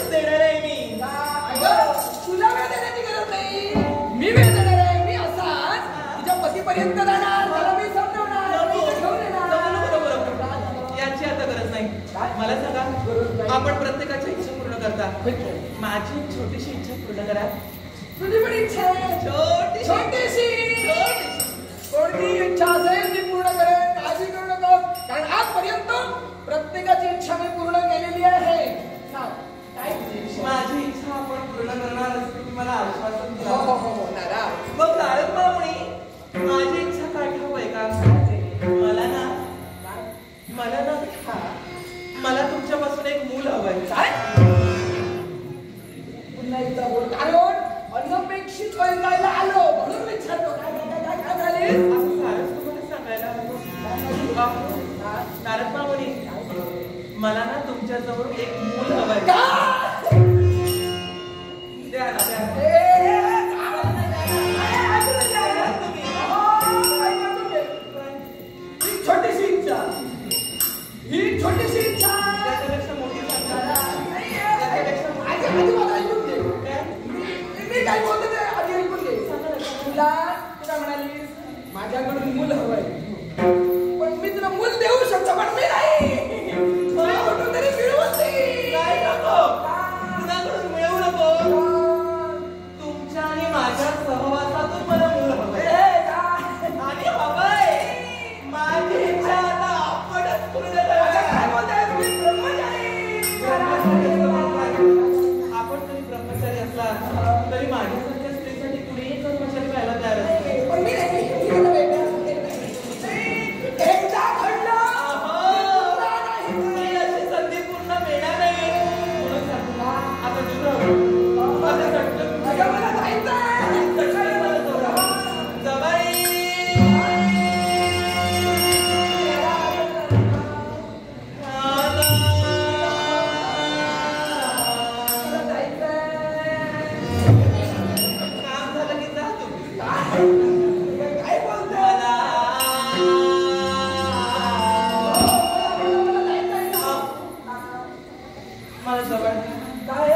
वेळच देणार आहे मी. तुला वेळ देण्याची गरज नाही, मी वेळ देणार आहे. मी असाच तुझ्या पतीपर्यंत जाणार, त्याला मी समजवणार, घेऊन येणार. याची आता गरज नाही. मला सांगा, आपण प्रत्येकाची इच्छा पूर्ण करता. माझी एक छोटीशी इच्छा पूर्ण करा. तुझी पण इच्छा आहे छोटीशी. कोणती इच्छा असेल ती पूर्ण करेन, काळजी करू नको. कारण आजपर्यंत प्रत्येकाची इच्छा मी पूर्ण केलेली आहे. माझी इच्छा आपण पूर्ण करणार असं तुम्ही मला आश्वासन दिलं. मग नारद मामुनी, माझी इच्छा काय ठाऊक आहे का? मला तुमच्यापासून एक मूल हवंय. काय पुन्हा एकदा बोल. कारण अनपेक्षित ऐकायला आलो म्हणून विचारतो. काय झाले असं सारच तुम्हाला सांगायला नारद मामुनी, मला ना तुमच्याजवळ एक मूल हवंय. द्या ना, छोटीशी इच्छा, ही छोटीशी इच्छा. त्याच्यापेक्षा मोठी मी काय बोलते ते आधी ऐकून घे. तुला म्हणालीस माझ्याकडून मूल हवंय, पण मी तुला मूल देऊ शकतो, पण मी नाही. कुठून तरी मिळवत काय नको, कुणाकडून मिळवू नको. तुमच्या आणि माझ्या सहवासातून मला मूल हवंय. आणि हवंय. माझी इच्छा आता आपणच पूर्ण करायला. काय बोलताय तुम्ही? ब्रह्मचारी. आपण जरी ब्रह्मचारी असला तरी माझ्यासारख्या स्त्रीसाठी कुणीही कर्मचारी व्हायला तयार असते. पण मी एकदा घडलं ही अशी संधी पूर्ण मिळणार नाही. म्हणून सांगतो आता दुसरं मला जायचं जवाई. काम झालं की जा तुम्ही. काय बोलतोय? मला जवळ काय